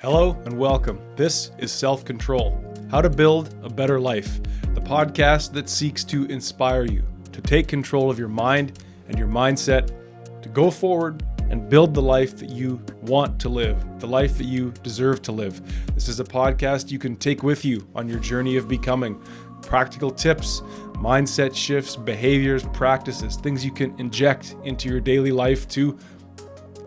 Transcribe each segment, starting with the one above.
Hello and welcome. This is Self-Control, How to Build a Better Life, the podcast that seeks to inspire you to take control of your mind and your mindset, to go forward and build the life that you want to live, the life that you deserve to live. This is a podcast you can take with you on your journey of becoming. Practical tips, mindset shifts, behaviors, practices, things you can inject into your daily life to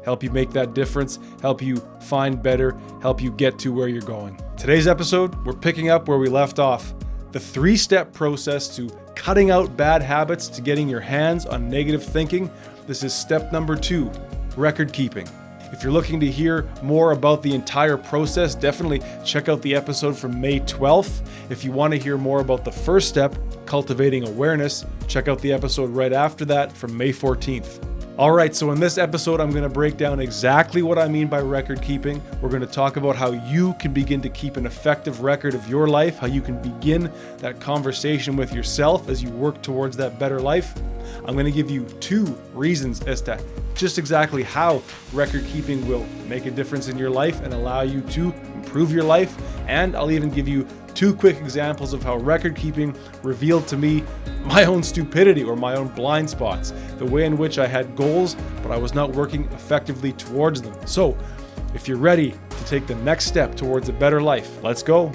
help you make that difference, help you find better, help you get to where you're going. Today's episode, we're picking up where we left off. The 3-step process to cutting out bad habits to getting your hands on negative thinking. This is step number 2, record keeping. If you're looking to hear more about the entire process, definitely check out the episode from May 12th. If you want to hear more about the first step, cultivating awareness, check out the episode right after that from May 14th. All right, so in this episode, I'm going to break down exactly what I mean by record keeping. We're going to talk about how you can begin to keep an effective record of your life, how you can begin that conversation with yourself as you work towards that better life. I'm going to give you 2 reasons as to just exactly how record keeping will make a difference in your life and allow you to improve your life. And I'll even give you 2 quick examples of how record keeping revealed to me my own stupidity or my own blind spots, the way in which I had goals, but I was not working effectively towards them. So if you're ready to take the next step towards a better life, let's go.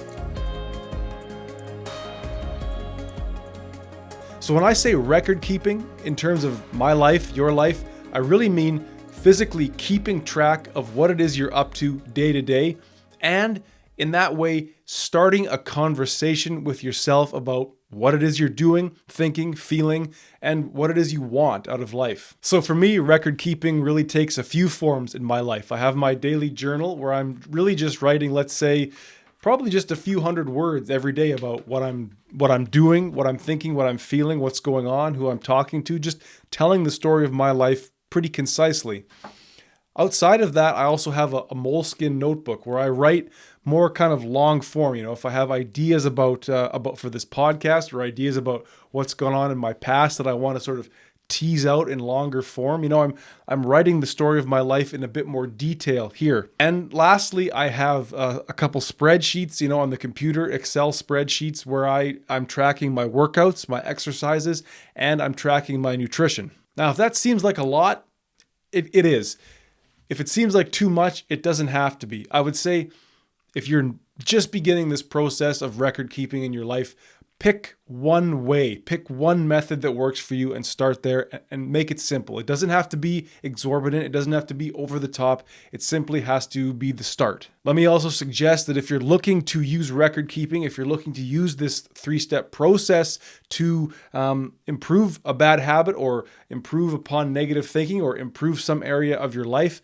So when I say record keeping in terms of my life, your life, I really mean physically keeping track of what it is you're up to day to day, and in that way, starting a conversation with yourself about what it is you're doing, thinking, feeling, and what it is you want out of life. So for me, record keeping really takes a few forms in my life. I have my daily journal where I'm really just writing, let's say, probably just a few hundred words every day about what I'm doing, what I'm thinking, what I'm feeling, what's going on, who I'm talking to, just telling the story of my life pretty concisely. Outside of that, I also have a moleskin notebook where I write more kind of long form. You know, if I have ideas about for this podcast or ideas about what's gone on in my past that I want to sort of tease out in longer form, you know, I'm writing the story of my life in a bit more detail here. And lastly, I have a couple spreadsheets, you know, on the computer, Excel spreadsheets where I'm tracking my workouts, my exercises, and I'm tracking my nutrition. Now, if that seems like a lot, it is. If it seems like too much, it doesn't have to be. I would say if you're just beginning this process of record keeping in your life, pick one way, pick one method that works for you and start there and make it simple. It doesn't have to be exorbitant. It doesn't have to be over the top. It simply has to be the start. Let me also suggest that if you're looking to use record keeping, if you're looking to use this 3-step process to improve a bad habit or improve upon negative thinking or improve some area of your life,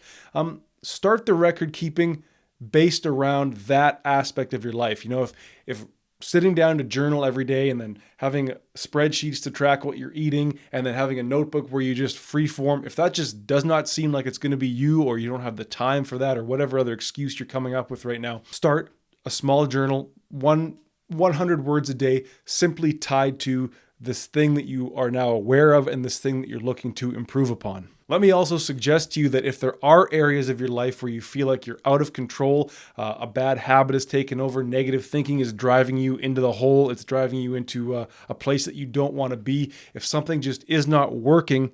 start the record keeping based around that aspect of your life. You know, if sitting down to journal every day and then having spreadsheets to track what you're eating and then having a notebook where you just free form, if that just does not seem like it's going to be you, or you don't have the time for that, or whatever other excuse you're coming up with right now, start a small journal, 100 words a day, simply tied to this thing that you are now aware of and this thing that you're looking to improve upon. Let me also suggest to you that if there are areas of your life where you feel like you're out of control, a bad habit has taken over, negative thinking is driving you into the hole, it's driving you into a place that you don't want to be, if something just is not working,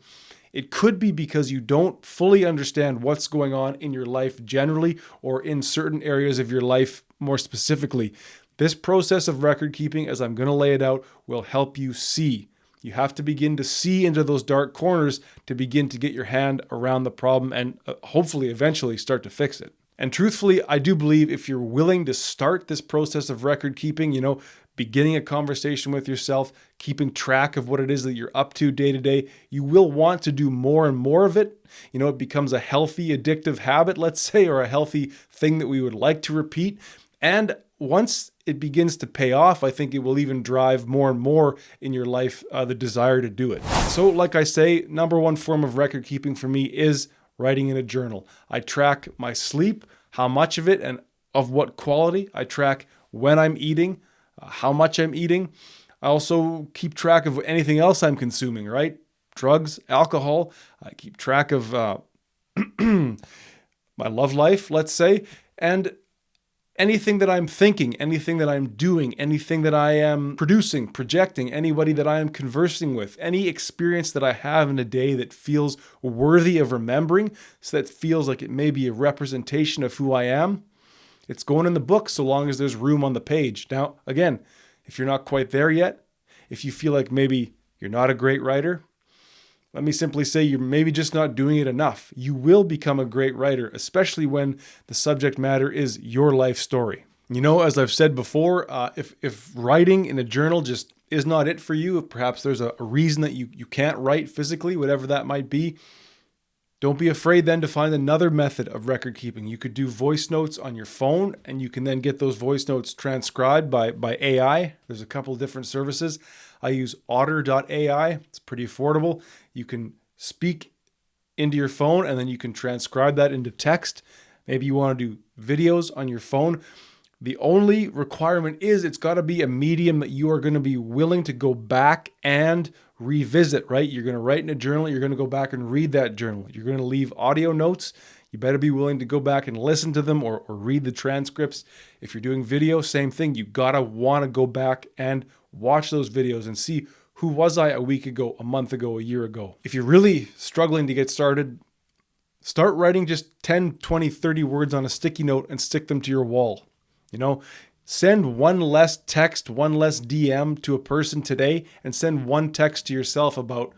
it could be because you don't fully understand what's going on in your life generally or in certain areas of your life more specifically. This process of record keeping, as I'm going to lay it out, will help you see. You have to begin to see into those dark corners to begin to get your hand around the problem and hopefully eventually start to fix it. And truthfully, I do believe if you're willing to start this process of record keeping, you know, beginning a conversation with yourself, keeping track of what it is that you're up to day to day, you will want to do more and more of it. You know, it becomes a healthy, addictive habit, let's say, or a healthy thing that we would like to repeat. And once it begins to pay off, I think it will even drive more and more in your life the desire to do it. So like I say, number one form of record keeping for me is writing in a journal. I track my sleep, how much of it and of what quality. I track when I'm eating, how much I'm eating. I also keep track of anything else I'm consuming, right? Drugs, alcohol. I keep track of my love life, let's say. And anything that I'm thinking, anything that I'm doing, anything that I am producing, projecting, anybody that I am conversing with, any experience that I have in a day that feels worthy of remembering, so that feels like it may be a representation of who I am, it's going in the book so long as there's room on the page. Now, again, if you're not quite there yet, if you feel like maybe you're not a great writer, let me simply say you're maybe just not doing it enough. You will become a great writer, especially when the subject matter is your life story. You know, as I've said before, if writing in a journal just is not it for you, if perhaps there's a reason that you can't write physically, whatever that might be, don't be afraid then to find another method of record keeping. You could do voice notes on your phone, and you can then get those voice notes transcribed by AI. There's a couple of different services. I use otter.ai. It's pretty affordable. You can speak into your phone, and then you can transcribe that into text. Maybe you want to do videos on your phone. The only requirement is it's got to be a medium that you are going to be willing to go back and revisit, right? You're going to write in a journal. You're going to go back and read that journal. You're going to leave audio notes. You better be willing to go back and listen to them or read the transcripts. If you're doing video, same thing. You got to want to go back and watch those videos and see, who was I a week ago, a month ago, a year ago? If you're really struggling to get started, start writing just 10, 20, 30 words on a sticky note and stick them to your wall. You know, send one less text, one less DM to a person today, and send one text to yourself about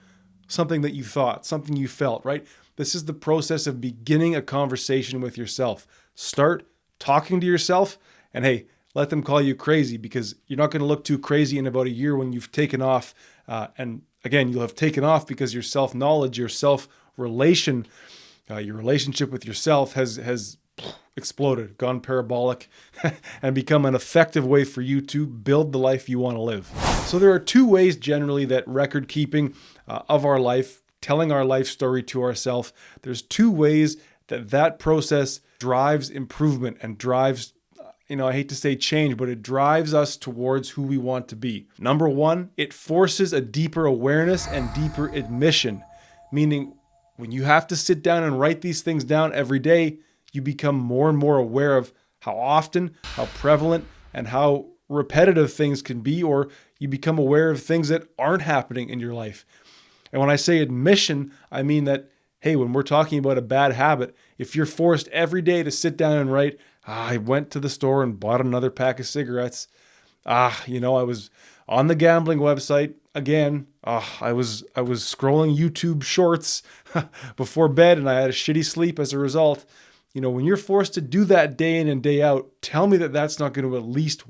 something that you thought, something you felt, right? This is the process of beginning a conversation with yourself. Start talking to yourself, and hey, let them call you crazy, because you're not going to look too crazy in about a year when you've taken off. And again, you'll have taken off because your self-knowledge, your self-relation, your relationship with yourself has exploded, gone parabolic, and become an effective way for you to build the life you want to live. So there are two ways generally that record keeping of our life, telling our life story to ourselves, there's two ways that process drives improvement and drives, I hate to say change, but it drives us towards who we want to be. Number one, it forces a deeper awareness and deeper admission, meaning when you have to sit down and write these things down every day, you become more and more aware of how often, how prevalent, and how repetitive things can be, or you become aware of things that aren't happening in your life. And when I say admission, I mean that, hey, when we're talking about a bad habit, if you're forced every day to sit down and write, I went to the store and bought another pack of cigarettes. I was on the gambling website again. I was scrolling YouTube shorts before bed, and I had a shitty sleep as a result. When you're forced to do that day in and day out, tell me that that's not going to at least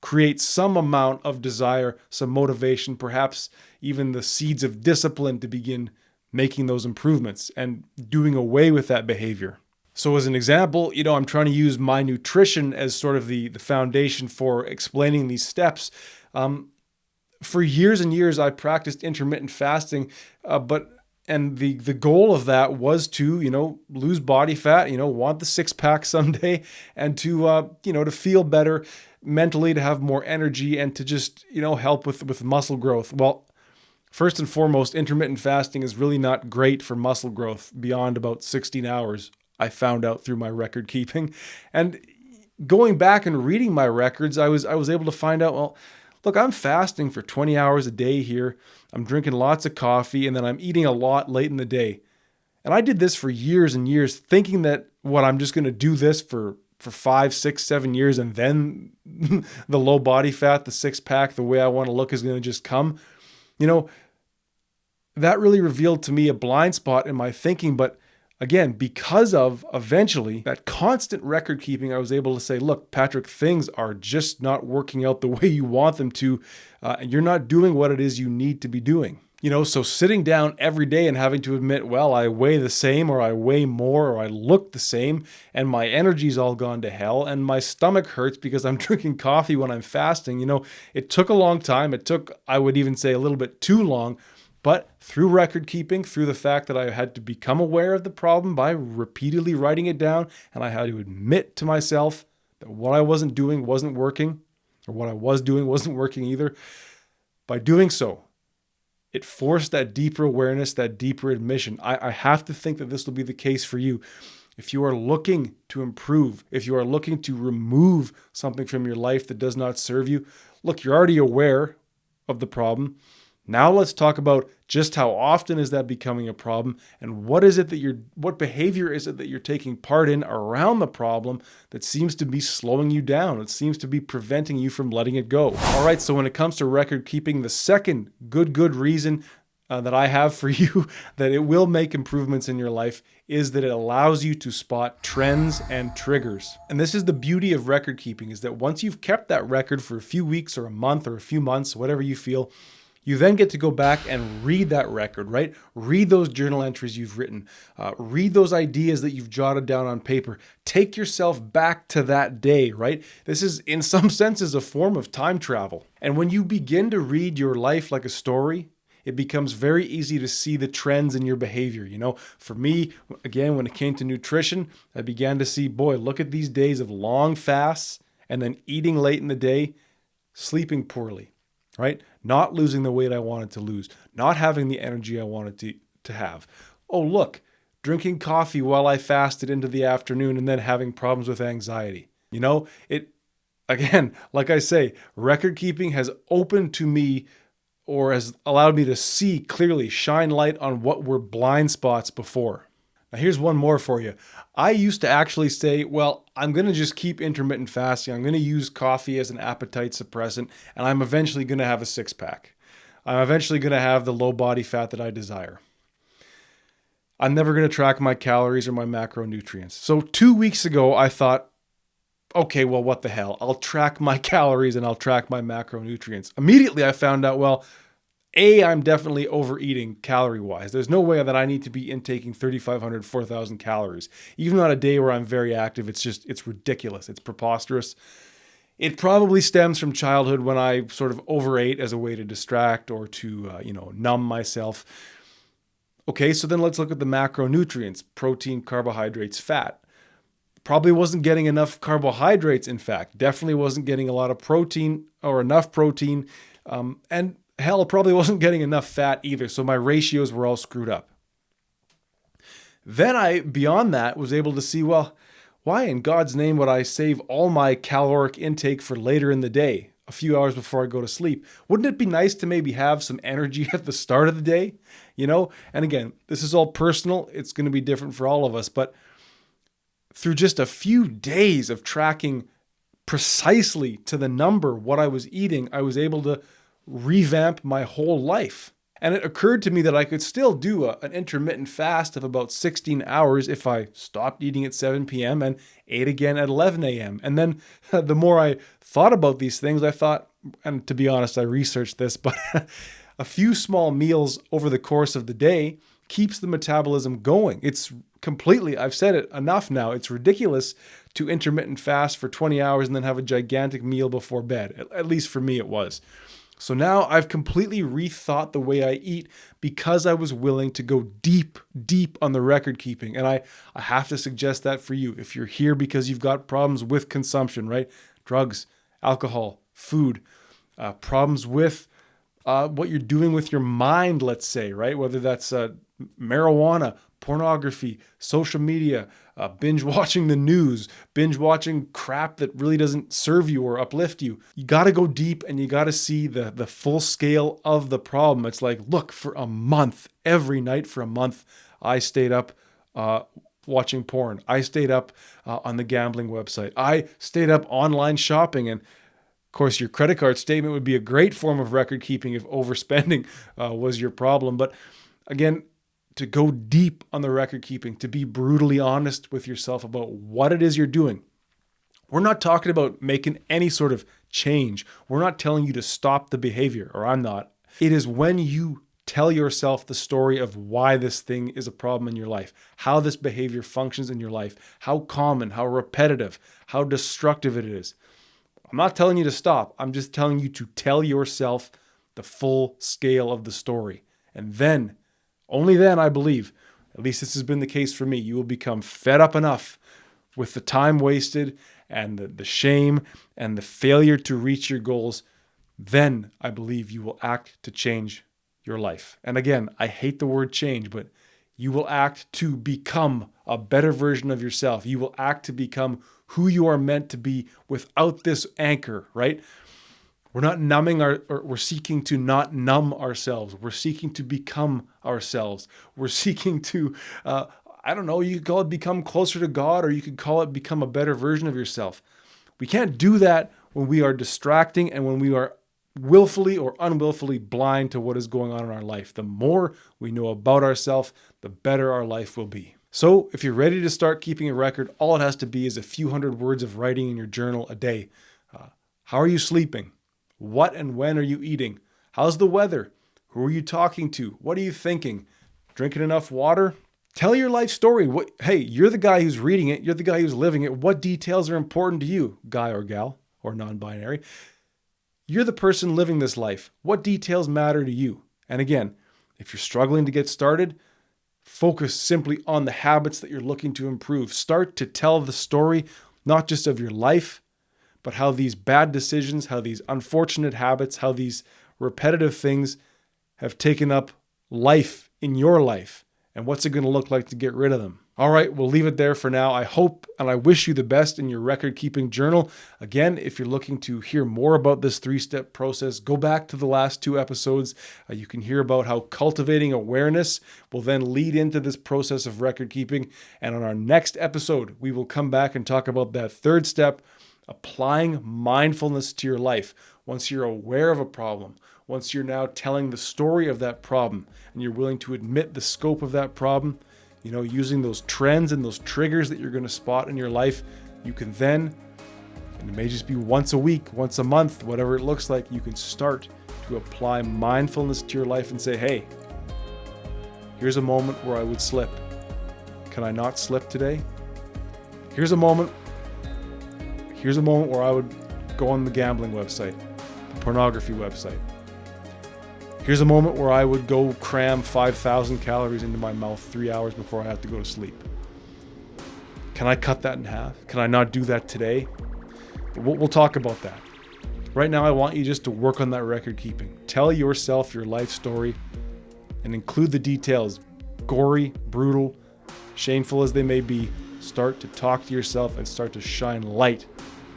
create some amount of desire, some motivation, perhaps even the seeds of discipline to begin making those improvements and doing away with that behavior. So as an example, I'm trying to use my nutrition as sort of the foundation for explaining these steps. For years and years, I practiced intermittent fasting, and the goal of that was to, lose body fat, want the six pack someday, and to, to feel better mentally, to have more energy, and to just, help with muscle growth. Well, first and foremost, intermittent fasting is really not great for muscle growth beyond about 16 hours, I found out through my record keeping. And going back and reading my records, I was able to find out, well, look, I'm fasting for 20 hours a day here. I'm drinking lots of coffee, and then I'm eating a lot late in the day. And I did this for years and years, thinking that I'm just going to do this for 5, 6, 7 years, and then the low body fat, the six pack, the way I want to look is going to just come. That really revealed to me a blind spot in my thinking. But again, because of eventually that constant record keeping, I was able to say, look, Patrick, things are just not working out the way you want them to. And you're not doing what it is you need to be doing. So sitting down every day and having to admit, well, I weigh the same, or I weigh more, or I look the same, and my energy's all gone to hell, and my stomach hurts because I'm drinking coffee when I'm fasting. It took a long time. It took, I would even say, a little bit too long. But through record keeping, through the fact that I had to become aware of the problem by repeatedly writing it down, and I had to admit to myself that what I wasn't doing wasn't working, or what I was doing wasn't working either, by doing so, it forced that deeper awareness, that deeper admission. I have to think that this will be the case for you. if you are looking to improve, if you are looking to remove something from your life that does not serve you, look, you're already aware of the problem. Now let's talk about just how often is that becoming a problem, and what behavior is it that you're taking part in around the problem that seems to be slowing you down? It seems to be preventing you from letting it go. All right, so when it comes to record keeping, the second good reason that I have for you that it will make improvements in your life is that it allows you to spot trends and triggers. And this is the beauty of record keeping, is that once you've kept that record for a few weeks or a month or a few months, whatever you feel, you then get to go back and read that record, right? Read those journal entries you've written. Read those ideas that you've jotted down on paper. Take yourself back to that day, right? This is, in some senses, a form of time travel. And when you begin to read your life like a story, it becomes very easy to see the trends in your behavior. You know, for me, again, when it came to nutrition, I began to see, boy, look at these days of long fasts and then eating late in the day, sleeping poorly, right? Not losing the weight I wanted to lose, not having the energy I wanted to have. Oh, look, drinking coffee while I fasted into the afternoon and then having problems with anxiety. You know, again, like I say, record keeping has opened to me, or has allowed me to see clearly, shine light on what were blind spots before. Now here's one more for you. I used to actually say, well, I'm going to just keep intermittent fasting. I'm going to use coffee as an appetite suppressant, and I'm eventually going to have a six-pack. I'm eventually going to have the low body fat that I desire. I'm never going to track my calories or my macronutrients. So 2 weeks ago, I thought, okay, well, what the hell? I'll track my calories and I'll track my macronutrients. Immediately, I found out, well, I'm definitely overeating calorie-wise. There's no way that I need to be intaking 3,500, 4,000 calories. Even on a day where I'm very active, it's ridiculous. It's preposterous. It probably stems from childhood when I sort of overate as a way to distract or to, numb myself. Okay, so then let's look at the macronutrients: protein, carbohydrates, fat. Probably wasn't getting enough carbohydrates, in fact. Definitely wasn't getting a lot of protein or enough protein. And hell, probably wasn't getting enough fat either. So my ratios were all screwed up. Then I, beyond that, was able to see, well, why in God's name would I save all my caloric intake for later in the day, a few hours before I go to sleep? Wouldn't it be nice to maybe have some energy at the start of the day? You know, and again, this is all personal. It's going to be different for all of us, but through just a few days of tracking precisely to the number what I was eating, I was able to revamp my whole life. And it occurred to me that I could still do an intermittent fast of about 16 hours if I stopped eating at 7 p.m. and ate again at 11 a.m. And then the more I thought about these things, I thought, and to be honest, I researched this, but a few small meals over the course of the day keeps the metabolism going. It's completely, I've said it enough now, it's ridiculous to intermittent fast for 20 hours and then have a gigantic meal before bed. At least for me it was. So now I've completely rethought the way I eat because I was willing to go deep on the record keeping. And I have to suggest that for you. If you're here because you've got problems with consumption, right? Drugs, alcohol, food, problems with what you're doing with your mind, let's say, right? Whether that's marijuana, pornography, social media, binge watching the news, binge watching crap that really doesn't serve you or uplift you. You got to go deep and you got to see the full scale of the problem. It's like, look, for a month, every night for a month, I stayed up watching porn. I stayed up on the gambling website. I stayed up online shopping. And of course, your credit card statement would be a great form of record keeping if overspending was your problem. But again, to go deep on the record keeping, to be brutally honest with yourself about what it is you're doing. We're not talking about making any sort of change. We're not telling you to stop the behavior, or I'm not. It is when you tell yourself the story of why this thing is a problem in your life, how this behavior functions in your life, how common, how repetitive, how destructive it is. I'm not telling you to stop. I'm just telling you to tell yourself the full scale of the story. And then, only then, I believe, at least this has been the case for me, you will become fed up enough with the time wasted and the shame and the failure to reach your goals. Then I believe you will act to change your life. And again, I hate the word change, but You will act to become a better version of yourself. You will act to become who you are meant to be without this anchor, right? We're not we're seeking to not numb ourselves. We're seeking to become ourselves. We're seeking to, I don't know, you could call it become closer to God, or you could call it become a better version of yourself. We can't do that when we are distracting and when we are willfully or unwillfully blind to what is going on in our life. The more we know about ourselves, the better our life will be. So if you're ready to start keeping a record, all it has to be is a few hundred words of writing in your journal a day. How are you sleeping? What and when are you eating? How's the weather? Who are you talking to? What are you thinking? Drinking enough water? Tell your life story. Hey, you're the guy who's reading it. You're the guy who's living it. What details are important to you, guy or gal, or non-binary? You're the person living this life. What details matter to you? And again, if you're struggling to get started, focus simply on the habits that you're looking to improve. Start to tell the story, not just of your life, but how these bad decisions, how these unfortunate habits, how these repetitive things have taken up life in your life. And what's it going to look like to get rid of them? All right, we'll leave it there for now. I hope and I wish you the best in your record-keeping journal. Again, if you're looking to hear more about this 3-step process, go back to the last 2 episodes. You can hear about how cultivating awareness will then lead into this process of record-keeping. And on our next episode, we will come back and talk about that 3rd step, applying mindfulness to your life. Once you're aware of a problem, once you're now telling the story of that problem, and you're willing to admit the scope of that problem, using those trends and those triggers that you're going to spot in your life, you can then, and it may just be once a week, once a month, whatever it looks like, you can start to apply mindfulness to your life and say, hey, here's a moment where I would slip. Can I not slip today? Here's a moment where I would go on the gambling website, the pornography website. Here's a moment where I would go cram 5,000 calories into my mouth 3 hours before I have to go to sleep. Can I cut that in half? Can I not do that today? We'll talk about that. Right now, I want you just to work on that record keeping. Tell yourself your life story and include the details, gory, brutal, shameful as they may be. Start to talk to yourself and start to shine light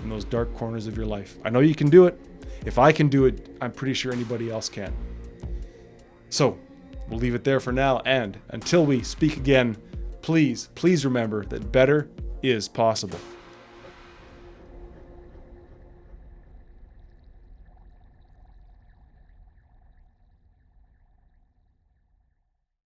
in those dark corners of your life. I know you can do it. If I can do it, I'm pretty sure anybody else can. So we'll leave it there for now. And until we speak again, please remember that better is possible.